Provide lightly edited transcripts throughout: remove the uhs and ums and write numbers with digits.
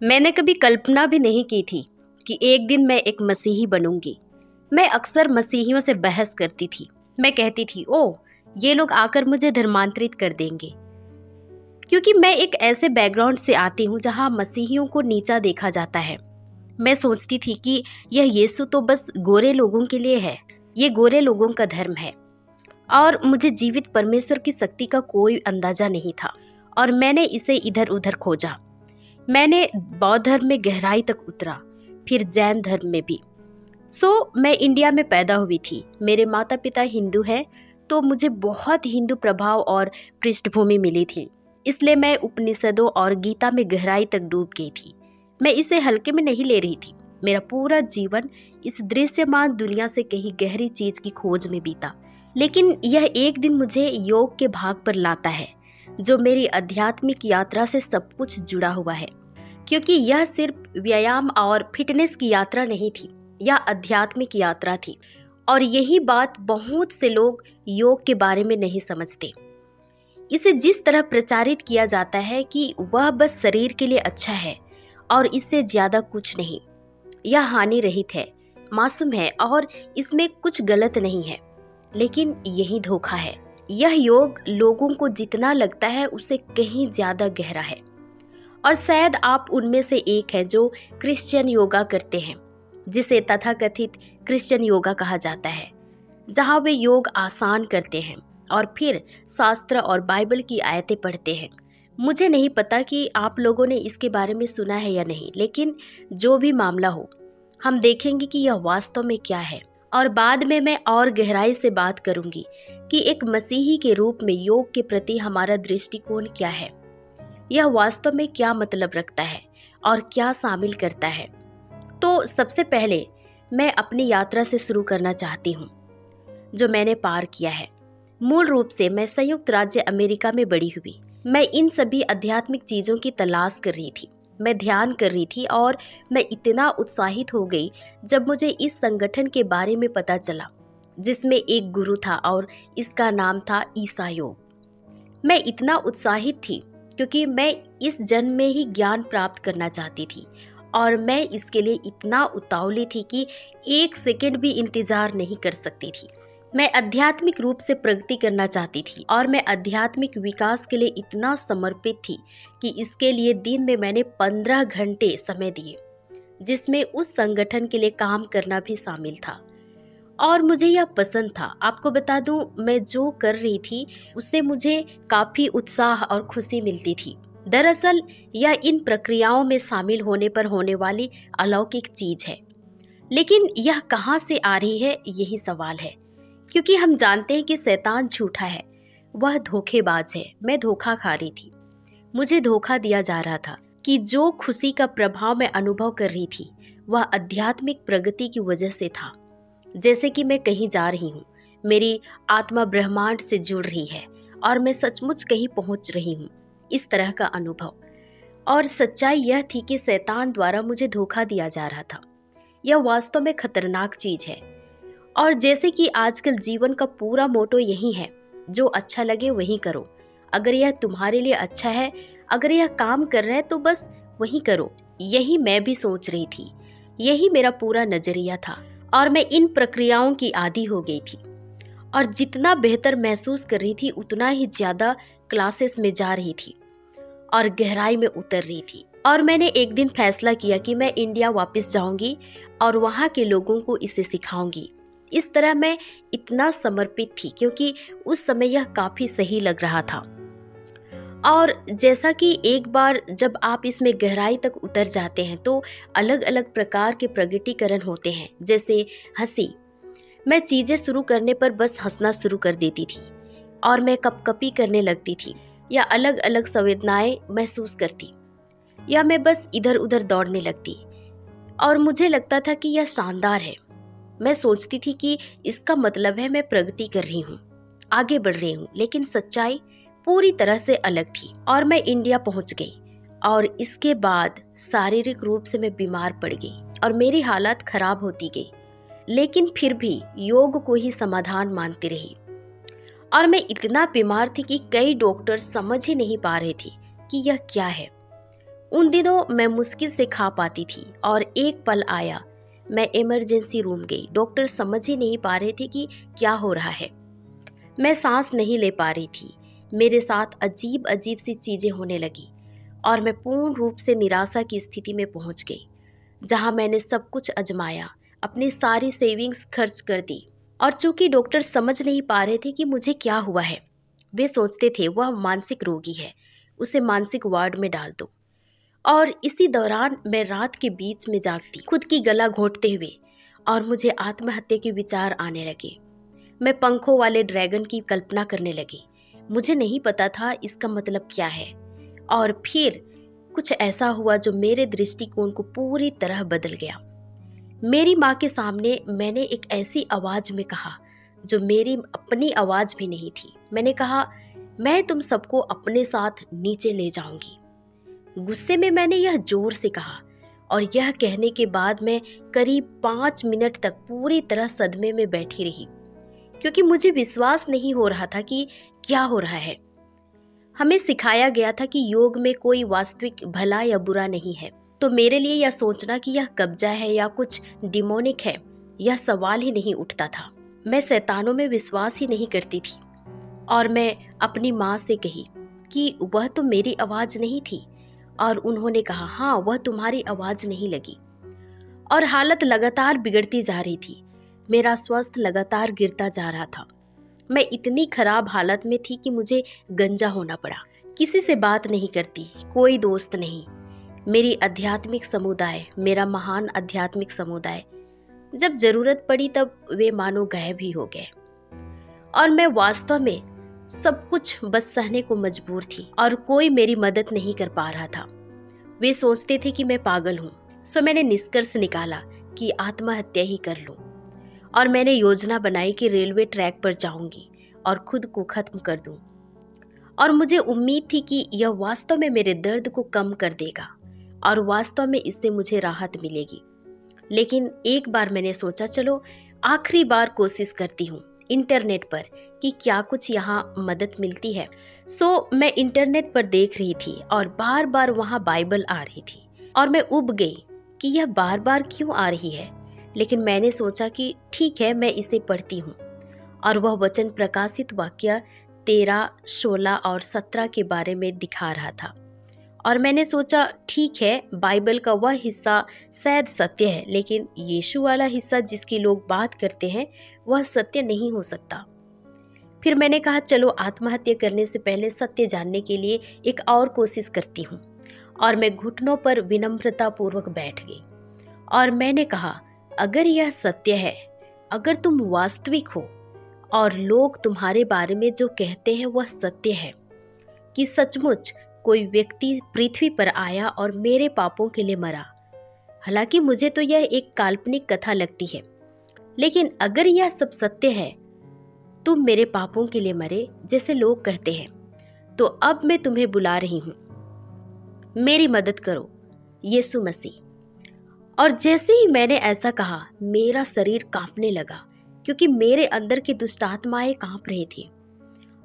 मैंने कभी कल्पना भी नहीं की थी कि एक दिन मैं एक मसीही बनूंगी। मैं अक्सर मसीहियों से बहस करती थी। मैं कहती थी, ओह, ये लोग आकर मुझे धर्मांतरित कर देंगे, क्योंकि मैं एक ऐसे बैकग्राउंड से आती हूँ जहाँ मसीहियों को नीचा देखा जाता है। मैं सोचती थी कि यह यीशु तो बस गोरे लोगों के लिए है, ये गोरे लोगों का धर्म है। और मुझे जीवित परमेश्वर की शक्ति का कोई अंदाजा नहीं था, और मैंने इसे इधर उधर खोजा। मैंने बौद्ध धर्म में गहराई तक उतरा, फिर जैन धर्म में भी। मैं इंडिया में पैदा हुई थी। मेरे माता पिता हिंदू हैं, तो मुझे बहुत हिंदू प्रभाव और पृष्ठभूमि मिली थी। इसलिए मैं उपनिषदों और गीता में गहराई तक डूब गई थी। मैं इसे हल्के में नहीं ले रही थी। मेरा पूरा जीवन इस दृश्यमान दुनिया से कहीं गहरी चीज की खोज में बीता। लेकिन यह एक दिन मुझे योग के भाग पर लाता है, जो मेरी आध्यात्मिक यात्रा से सब कुछ जुड़ा हुआ है। क्योंकि यह सिर्फ व्यायाम और फिटनेस की यात्रा नहीं थी, यह आध्यात्मिक यात्रा थी। और यही बात बहुत से लोग योग के बारे में नहीं समझते। इसे जिस तरह प्रचारित किया जाता है कि वह बस शरीर के लिए अच्छा है और इससे ज्यादा कुछ नहीं। यह हानि रहित है, मासूम है और इसमें कुछ गलत नहीं है। लेकिन यही धोखा है। यह योग लोगों को जितना लगता है उससे कहीं ज्यादा गहरा है। और शायद आप उनमें से एक हैं जो क्रिश्चियन योगा करते हैं, जिसे तथाकथित क्रिश्चियन योगा कहा जाता है, जहां वे योग आसान करते हैं और फिर शास्त्र और बाइबल की आयतें पढ़ते हैं। मुझे नहीं पता कि आप लोगों ने इसके बारे में सुना है या नहीं, लेकिन जो भी मामला हो, हम देखेंगे कि यह वास्तव में क्या है। और बाद में मैं और गहराई से बात करूंगी कि एक मसीही के रूप में योग के प्रति हमारा दृष्टिकोण क्या है, यह वास्तव में क्या मतलब रखता है और क्या शामिल करता है। तो सबसे पहले मैं अपनी यात्रा से शुरू करना चाहती हूँ, जो मैंने पार किया है। मूल रूप से मैं संयुक्त राज्य अमेरिका में बड़ी हुई। मैं इन सभी आध्यात्मिक चीज़ों की तलाश कर रही थी। मैं ध्यान कर रही थी और मैं इतना उत्साहित हो गई जब मुझे इस संगठन के बारे में पता चला, जिसमें एक गुरु था और इसका नाम था ईसा योग। मैं इतना उत्साहित थी क्योंकि मैं इस जन्म में ही ज्ञान प्राप्त करना चाहती थी, और मैं इसके लिए इतना उतावली थी कि एक सेकंड भी इंतजार नहीं कर सकती थी। मैं आध्यात्मिक रूप से प्रगति करना चाहती थी और मैं आध्यात्मिक विकास के लिए इतना समर्पित थी कि इसके लिए दिन में मैंने 15 घंटे समय दिए, जिसमें उस संगठन के लिए काम करना भी शामिल था। और मुझे यह पसंद था। आपको बता दूं, मैं जो कर रही थी उससे मुझे काफ़ी उत्साह और खुशी मिलती थी। दरअसल यह इन प्रक्रियाओं में शामिल होने पर होने वाली अलौकिक चीज है। लेकिन यह कहाँ से आ रही है, यही सवाल है। क्योंकि हम जानते हैं कि शैतान झूठा है, वह धोखेबाज है। मैं धोखा खा रही थी। मुझे धोखा दिया जा रहा था कि जो खुशी का प्रभाव मैं अनुभव कर रही थी वह आध्यात्मिक प्रगति की वजह से था। जैसे कि मैं कहीं जा रही हूँ, मेरी आत्मा ब्रह्मांड से जुड़ रही है और मैं सचमुच कहीं पहुँच रही हूँ, इस तरह का अनुभव। और सच्चाई यह थी कि शैतान द्वारा मुझे धोखा दिया जा रहा था। यह वास्तव में खतरनाक चीज है। और जैसे कि आजकल जीवन का पूरा मोटो यही है, जो अच्छा लगे वही करो। अगर यह तुम्हारे लिए अच्छा है, अगर यह काम कर रहा है तो बस वही करो। यही मैं भी सोच रही थी, यही मेरा पूरा नजरिया था। और मैं इन प्रक्रियाओं की आदी हो गई थी, और जितना बेहतर महसूस कर रही थी उतना ही ज्यादा क्लासेस में जा रही थी और गहराई में उतर रही थी। और मैंने एक दिन फैसला किया कि मैं इंडिया वापस जाऊंगी और वहाँ के लोगों को इसे सिखाऊंगी। इस तरह मैं इतना समर्पित थी क्योंकि उस समय यह काफ़ी सही लग रहा था। और जैसा कि एक बार जब आप इसमें गहराई तक उतर जाते हैं तो अलग अलग प्रकार के प्रगटीकरण होते हैं, जैसे हंसी। मैं चीज़ें शुरू करने पर बस हंसना शुरू कर देती थी, और मैं कपकपी करने लगती थी, या अलग अलग संवेदनाएं महसूस करती, या मैं बस इधर उधर दौड़ने लगती। और मुझे लगता था कि यह शानदार है। मैं सोचती थी कि इसका मतलब है मैं प्रगति कर रही हूँ, आगे बढ़ रही हूँ। लेकिन सच्चाई पूरी तरह से अलग थी। और मैं इंडिया पहुँच गई, और इसके बाद शारीरिक रूप से मैं बीमार पड़ गई और मेरी हालत खराब होती गई। लेकिन फिर भी योग को ही समाधान मानती रही। और मैं इतना बीमार थी कि कई डॉक्टर समझ ही नहीं पा रहे थे कि यह क्या है। उन दिनों मैं मुश्किल से खा पाती थी और एक पल आया, मैं इमरजेंसी रूम गई। डॉक्टर समझ ही नहीं पा रहे थे कि क्या हो रहा है। मैं सांस नहीं ले पा रही थी। मेरे साथ अजीब अजीब सी चीजें होने लगी और मैं पूर्ण रूप से निराशा की स्थिति में पहुंच गई, जहां मैंने सब कुछ आजमाया, अपनी सारी सेविंग्स खर्च कर दी। और चूंकि डॉक्टर समझ नहीं पा रहे थे कि मुझे क्या हुआ है, वे सोचते थे वह मानसिक रोगी है, उसे मानसिक वार्ड में डाल दो। और इसी दौरान मैं रात के बीच में जागती, खुद की गला घोंटते हुए, और मुझे आत्महत्या के विचार आने लगे। मैं पंखों वाले ड्रैगन की कल्पना करने लगी। मुझे नहीं पता था इसका मतलब क्या है। और फिर कुछ ऐसा हुआ जो मेरे दृष्टिकोण को पूरी तरह बदल गया। मेरी माँ के सामने मैंने एक ऐसी आवाज में कहा जो मेरी अपनी आवाज भी नहीं थी। मैंने कहा, मैं तुम सबको अपने साथ नीचे ले जाऊंगी। गुस्से में मैंने यह जोर से कहा और यह कहने के बाद मैं करीब 5 मिनट तक पूरी तरह सदमे में बैठी रही, क्योंकि मुझे विश्वास नहीं हो रहा था कि क्या हो रहा है। हमें सिखाया गया था कि योग में कोई वास्तविक भला या बुरा नहीं है, तो मेरे लिए यह सोचना कि यह कब्जा है या कुछ डिमोनिक है, यह सवाल ही नहीं उठता था। मैं शैतानों में विश्वास ही नहीं करती थी और मैं अपनी माँ से कही कि वह तो मेरी आवाज़ नहीं थी, और उन्होंने कहा, हाँ, वह तुम्हारी आवाज़ नहीं लगी। और हालत लगातार बिगड़ती जा रही थी। मेरा स्वास्थ्य लगातार गिरता जा रहा था। मैं इतनी खराब हालत में थी कि मुझे गंजा होना पड़ा। किसी से बात नहीं करती, कोई दोस्त नहीं। मेरी आध्यात्मिक समुदाय, मेरा महान आध्यात्मिक समुदाय, जब जरूरत पड़ी तब वे मानो गायब ही हो गए। और मैं वास्तव में सब कुछ बस सहने को मजबूर थी और कोई मेरी मदद नहीं कर पा रहा था। वे सोचते थे कि मैं पागल हूँ। सो मैंने निष्कर्ष निकाला कि आत्महत्या ही कर लूँ। और मैंने योजना बनाई कि रेलवे ट्रैक पर जाऊंगी और खुद को खत्म कर दूं। और मुझे उम्मीद थी कि यह वास्तव में मेरे दर्द को कम कर देगा और वास्तव में इससे मुझे राहत मिलेगी। लेकिन एक बार मैंने सोचा, चलो आखिरी बार कोशिश करती हूँ इंटरनेट पर कि क्या कुछ यहाँ मदद मिलती है। सो मैं इंटरनेट पर देख रही थी और बार बार वहाँ बाइबल आ रही थी और मैं उब गई कि यह बार बार क्यों आ रही है। लेकिन मैंने सोचा कि ठीक है, मैं इसे पढ़ती हूँ। और वह वचन प्रकाशित वाक्य 13, 16 और 17 के बारे में दिखा रहा था। और मैंने सोचा, ठीक है, बाइबल का वह हिस्सा शायद सत्य है, लेकिन यीशु वाला हिस्सा जिसकी लोग बात करते हैं वह सत्य नहीं हो सकता। फिर मैंने कहा, चलो आत्महत्या करने से पहले सत्य जानने के लिए एक और कोशिश करती हूँ। और मैं घुटनों पर विनम्रता पूर्वक बैठ गई और मैंने कहा, अगर यह सत्य है, अगर तुम वास्तविक हो और लोग तुम्हारे बारे में जो कहते हैं वह सत्य है कि सचमुच कोई व्यक्ति पृथ्वी पर आया और मेरे पापों के लिए मरा, हालांकि मुझे तो यह एक काल्पनिक कथा लगती है, लेकिन अगर यह सब सत्य है, तुम मेरे पापों के लिए मरे जैसे लोग कहते हैं, तो अब मैं तुम्हें बुला रही हूँ, मेरी मदद करो, यीशु मसीह। और जैसे ही मैंने ऐसा कहा, मेरा शरीर कांपने लगा, क्योंकि मेरे अंदर की दुष्ट आत्माएं कांप रही थी।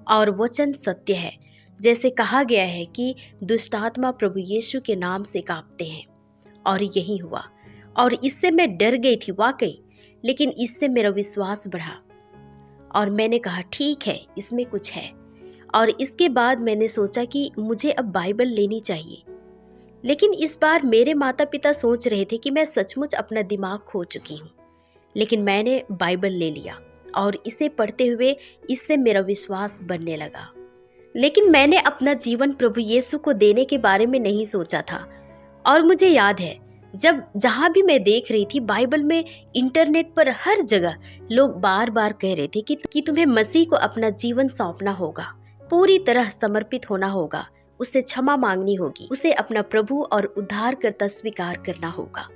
और वचन सत्य है, जैसे कहा गया है कि दुष्ट आत्मा प्रभु यीशु के नाम से कांपते हैं। और यही हुआ। और इससे मैं डर गई थी वाकई, लेकिन इससे मेरा विश्वास बढ़ा और मैंने कहा, ठीक है, इसमें कुछ है। और इसके बाद मैंने सोचा कि मुझे अब बाइबल लेनी चाहिए। लेकिन इस बार मेरे माता पिता सोच रहे थे कि मैं सचमुच अपना दिमाग खो चुकी हूँ। लेकिन मैंने बाइबल ले लिया और इसे पढ़ते हुए इससे मेरा विश्वास बढ़ने लगा। लेकिन मैंने अपना जीवन प्रभु यीशु को देने के बारे में नहीं सोचा था। और मुझे याद है, जब जहाँ भी मैं देख रही थी बाइबल में, इंटरनेट पर, हर जगह लोग बार बार कह रहे थे कि तुम्हें मसीह को अपना जीवन सौंपना होगा, पूरी तरह समर्पित होना होगा, उससे क्षमा मांगनी होगी, उसे अपना प्रभु और उद्धारकर्ता स्वीकार करना होगा।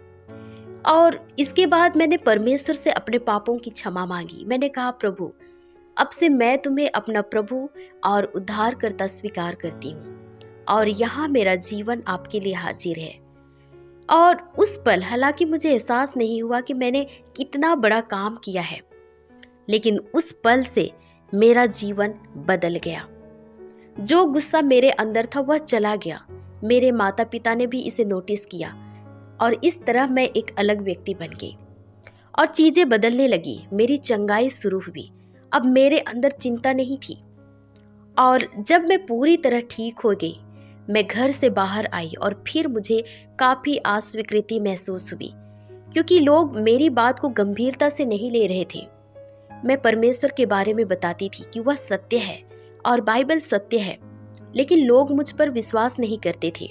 और इसके बाद मैंने परमेश्वर से अपने पापों की क्षमा मांगी। मैंने कहा, प्रभु, अब से मैं तुम्हें अपना प्रभु और उद्धारकर्ता स्वीकार करती हूँ और यहाँ मेरा जीवन आपके लिए हाजिर है। और उस पल, हालांकि मुझे एहसास नहीं हुआ कि मैंने कितना बड़ा काम किया है, लेकिन उस पल से मेरा जीवन बदल गया। जो गुस्सा मेरे अंदर था वह चला गया। मेरे माता पिता ने भी इसे नोटिस किया और इस तरह मैं एक अलग व्यक्ति बन गई और चीज़ें बदलने लगी। मेरी चंगाई शुरू हुई। अब मेरे अंदर चिंता नहीं थी और जब मैं पूरी तरह ठीक हो गई, मैं घर से बाहर आई और फिर मुझे काफ़ी अस्वीकृति महसूस हुई क्योंकि लोग मेरी बात को गंभीरता से नहीं ले रहे थे। मैं परमेश्वर के बारे में बताती थी कि वह सत्य है और बाइबल सत्य है, लेकिन लोग मुझ पर विश्वास नहीं करते थे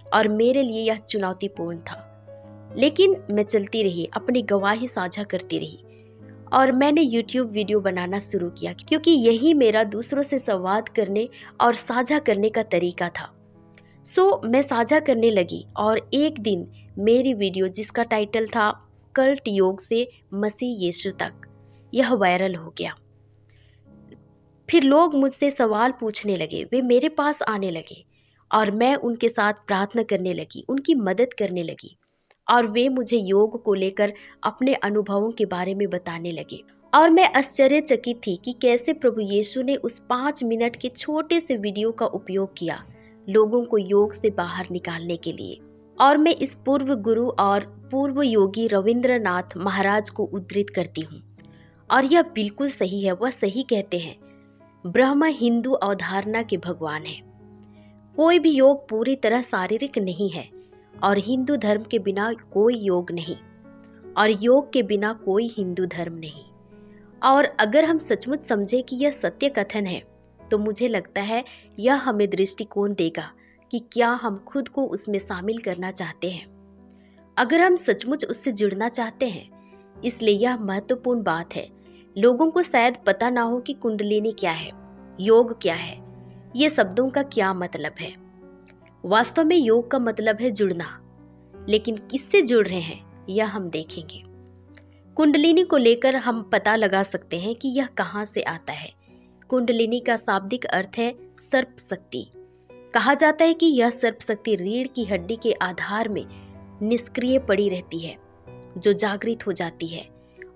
और मेरे लिए यह चुनौतीपूर्ण था। लेकिन मैं चलती रही, अपनी गवाही साझा करती रही और मैंने YouTube वीडियो बनाना शुरू किया क्योंकि यही मेरा दूसरों से संवाद करने और साझा करने का तरीका था। मैं साझा करने लगी और एक दिन मेरी वीडियो जिसका टाइटल था कल्ट योग से मसीह यीशु तक, यह वायरल हो गया। फिर लोग मुझसे सवाल पूछने लगे, वे मेरे पास आने लगे और मैं उनके साथ प्रार्थना करने लगी, उनकी मदद करने लगी और वे मुझे योग को लेकर अपने अनुभवों के बारे में बताने लगे। और मैं आश्चर्यचकित थी कि कैसे प्रभु यीशु ने उस 5 मिनट के छोटे से वीडियो का उपयोग किया लोगों को योग से बाहर निकालने के लिए। और मैं इस पूर्व गुरु और पूर्व योगी रविंद्रनाथ महाराज को उद्धृत करती हूँ और यह बिल्कुल सही है। वह सही कहते हैं, ब्रह्मा हिंदू अवधारणा के भगवान है। कोई भी योग पूरी तरह शारीरिक नहीं है और हिंदू धर्म के बिना कोई योग नहीं और योग के बिना कोई हिंदू धर्म नहीं। और अगर हम सचमुच समझें कि यह सत्य कथन है तो मुझे लगता है यह हमें दृष्टिकोण देगा कि क्या हम खुद को उसमें शामिल करना चाहते हैं, अगर हम सचमुच उससे जुड़ना चाहते हैं। इसलिए यह महत्वपूर्ण बात है। लोगों को शायद पता ना हो कि कुंडलिनी क्या है, योग क्या है, ये शब्दों का क्या मतलब है। वास्तव में योग का मतलब है जुड़ना, लेकिन किससे जुड़ रहे हैं यह हम देखेंगे। कुंडलिनी को लेकर हम पता लगा सकते हैं कि यह कहाँ से आता है। कुंडलिनी का शाब्दिक अर्थ है सर्प शक्ति। कहा जाता है कि यह सर्प शक्ति रीढ़ की हड्डी के आधार में निष्क्रिय पड़ी रहती है, जो जागृत हो जाती है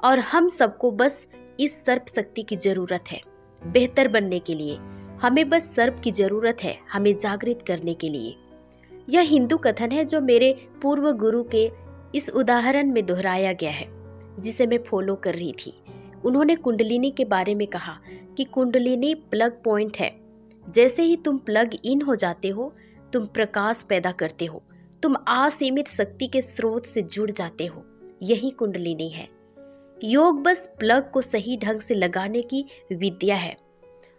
और हम सबको बस इस सर्प शक्ति की जरूरत है। बेहतर बनने के लिए हमें बस सर्प की जरूरत है, हमें जागृत करने के लिए। यह हिंदू कथन है जो मेरे पूर्व गुरु के इस उदाहरण में दोहराया गया है, जिसे मैं फॉलो कर रही थी। उन्होंने कुंडलिनी के बारे में कहा कि कुंडलिनी प्लग पॉइंट है। जैसे ही तुम प्लग इन हो जाते हो, तुम प्रकाश पैदा करते हो, तुम असीमित शक्ति के स्रोत से जुड़ जाते हो। यही कुंडलिनी है। योग बस प्लग को सही ढंग से लगाने की विद्या है।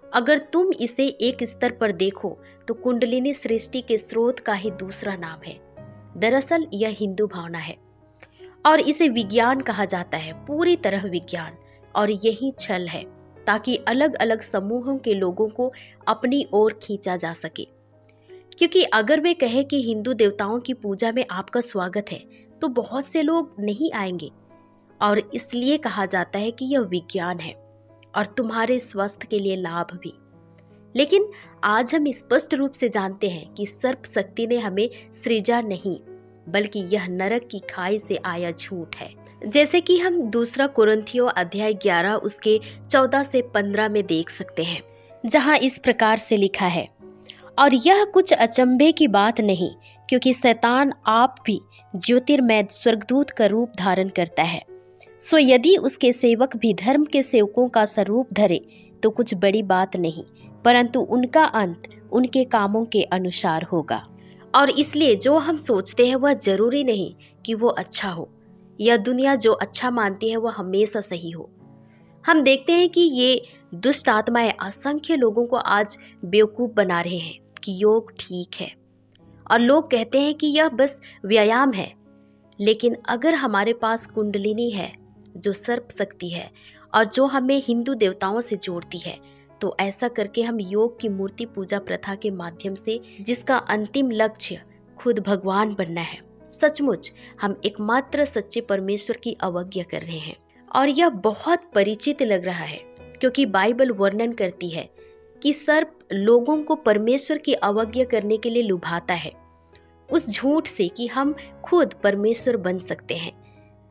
अगर तुम इसे एक स्तर पर देखो तो कुंडलिनी सृष्टि के स्रोत का ही दूसरा नाम है। दरअसल यह हिंदू भावना है और इसे विज्ञान कहा जाता है, पूरी तरह विज्ञान। और यही छल है ताकि अलग अलग समूहों के लोगों को अपनी ओर खींचा जा सके। क्योंकि अगर वे कहें कि हिंदू देवताओं की पूजा में आपका स्वागत है तो बहुत से लोग नहीं आएंगे। और इसलिए कहा जाता है कि यह विज्ञान है और तुम्हारे स्वास्थ्य के लिए लाभ भी। लेकिन आज हम स्पष्ट रूप से जानते हैं कि सर्प शक्ति ने हमें सृजा नहीं, बल्कि यह नरक की खाई से आया झूठ है। जैसे कि हम दूसरा कुरिन्थियों अध्याय 11 उसके 14 से 15 में देख सकते हैं, जहां इस प्रकार से लिखा है, और यह कुछ अचंभे की बात नहीं, क्योंकि शैतान आप भी ज्योतिर्मय स्वर्गदूत का रूप धारण करता है। सो यदि उसके सेवक भी धर्म के सेवकों का स्वरूप धरे तो कुछ बड़ी बात नहीं, परंतु उनका अंत उनके कामों के अनुसार होगा। और इसलिए जो हम सोचते हैं वह जरूरी नहीं कि वो अच्छा हो, यह दुनिया जो अच्छा मानती है वह हमेशा सही हो। हम देखते हैं कि ये दुष्ट आत्माएं असंख्य लोगों को आज बेवकूफ़ बना रहे हैं कि योग ठीक है, और लोग कहते हैं कि यह बस व्यायाम है। लेकिन अगर हमारे पास कुंडलिनी है जो सर्प शक्ति है और जो हमें हिंदू देवताओं से जोड़ती है, तो ऐसा करके हम योग की मूर्ति पूजा प्रथा के माध्यम से, जिसका अंतिम लक्ष्य खुद भगवान बनना है, सचमुच हम एकमात्र सच्चे परमेश्वर की अवज्ञा कर रहे हैं। और यह बहुत परिचित लग रहा है क्योंकि बाइबल वर्णन करती है कि सर्प लोगों को परमेश्वर की अवज्ञा करने के लिए लुभाता है, उस झूठ से कि हम खुद परमेश्वर बन सकते हैं।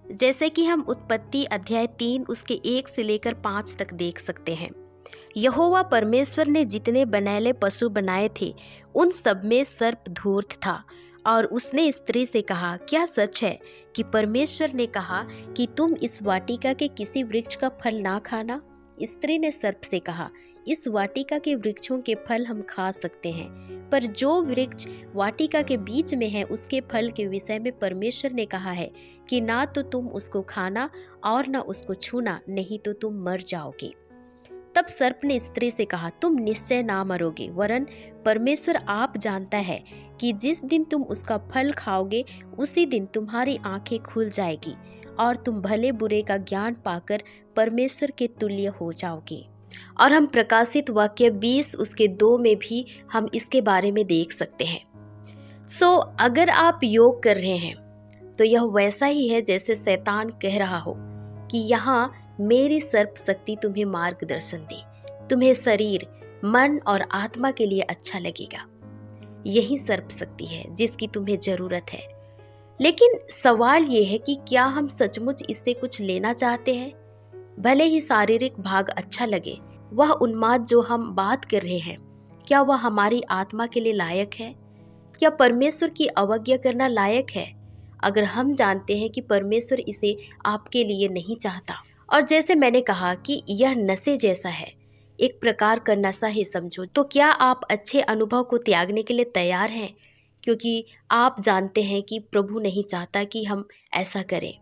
जैसे कि हम उत्पत्ति अध्याय 3 उसके 1 से लेकर 5 तक देख सकते हैं। यहोवा परमेश्वर ने जितने बनैले पशु बनाए थे उन सब में सर्प धूर्त था। और उसने स्त्री से कहा, क्या सच है कि परमेश्वर ने कहा कि तुम इस वाटिका के किसी वृक्ष का फल ना खाना? स्त्री ने सर्प से कहा, इस वाटिका के वृक्षों के फल हम खा सकते हैं, पर जो वृक्ष वाटिका के बीच में है उसके फल के विषय में परमेश्वर ने कहा है कि ना तो तुम उसको खाना और ना उसको छूना, नहीं तो तुम मर जाओगे। तब सर्प ने स्त्री से कहा, तुम निश्चय ना मरोगे, वरन परमेश्वर आप जानता है कि जिस दिन तुम उसका फल खाओगे उसी दिन तुम्हारी आंखें खुल जाएगी और तुम भले बुरे का ज्ञान पाकर परमेश्वर के तुल्य हो जाओगे। और हम प्रकाशित वाक्य 20 उसके 2 में भी हम इसके बारे में देख सकते हैं। अगर आप योग कर रहे हैं तो यह वैसा ही है जैसे शैतान कह रहा हो कि यहाँ मेरी सर्प शक्ति तुम्हें मार्गदर्शन दे, तुम्हें शरीर, मन और आत्मा के लिए अच्छा लगेगा। यही सर्प शक्ति है जिसकी तुम्हें जरूरत है। लेकिन सवाल ये है कि क्या हम सचमुच इससे कुछ लेना चाहते हैं? भले ही शारीरिक भाग अच्छा लगे, वह उन्माद जो हम बात कर रहे हैं, क्या वह हमारी आत्मा के लिए लायक है? क्या परमेश्वर की अवज्ञा करना लायक है? अगर हम जानते हैं कि परमेश्वर इसे आपके लिए नहीं चाहता, और जैसे मैंने कहा कि यह नशे जैसा है, एक प्रकार का नशा ही समझो, तो क्या आप अच्छे अनुभव को त्यागने के लिए तैयार हैं? क्योंकि आप जानते हैं कि प्रभु नहीं चाहता कि हम ऐसा करें।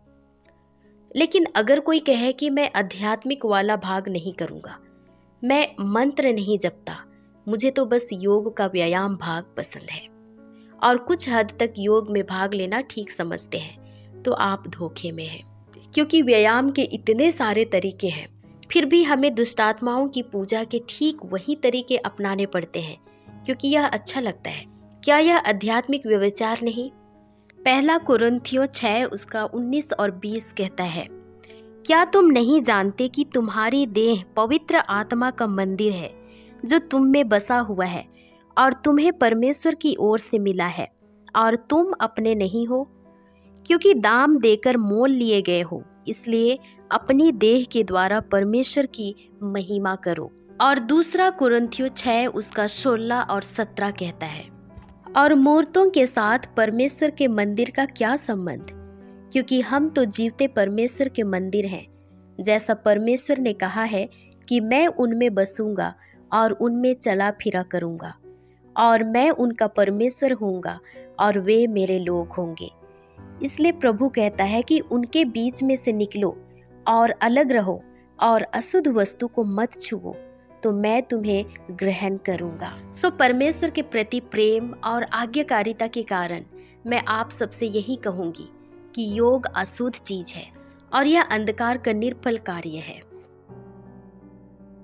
लेकिन अगर कोई कहे कि मैं आध्यात्मिक वाला भाग नहीं करूँगा, मैं मंत्र नहीं जपता, मुझे तो बस योग का व्यायाम भाग पसंद है और कुछ हद तक योग में भाग लेना ठीक समझते हैं, तो आप धोखे में हैं। क्योंकि व्यायाम के इतने सारे तरीके हैं, फिर भी हमें दुष्टात्माओं की पूजा के ठीक वही तरीके अपनाने पड़ते हैं क्योंकि यह अच्छा लगता है। क्या यह आध्यात्मिक व्यभिचार नहीं? पहला कुरिन्थियों 6 उसका 19 और 20 कहता है, क्या तुम नहीं जानते कि तुम्हारी देह पवित्र आत्मा का मंदिर है जो तुम में बसा हुआ है और तुम्हें परमेश्वर की ओर से मिला है और तुम अपने नहीं हो, क्योंकि दाम देकर मोल लिए गए हो, इसलिए अपनी देह के द्वारा परमेश्वर की महिमा करो। और दूसरा कुरिन्थियों 6 उसका 16 और 17 कहता है, और मूर्तों के साथ परमेश्वर के मंदिर का क्या संबंध? क्योंकि हम तो जीवते परमेश्वर के मंदिर हैं, जैसा परमेश्वर ने कहा है कि मैं उनमें बसूंगा और उनमें चला फिरा करूंगा और मैं उनका परमेश्वर होऊंगा और वे मेरे लोग होंगे। इसलिए प्रभु कहता है कि उनके बीच में से निकलो और अलग रहो और अशुद्ध वस्तु को मत छुओ, तो मैं तुम्हें ग्रहण करूंगा। परमेश्वर के प्रति प्रेम और आज्ञाकारिता के कारण मैं आप सबसे यही कहूंगी कि योग अशुद्ध चीज है और यह अंधकार का निर्फल कार्य है।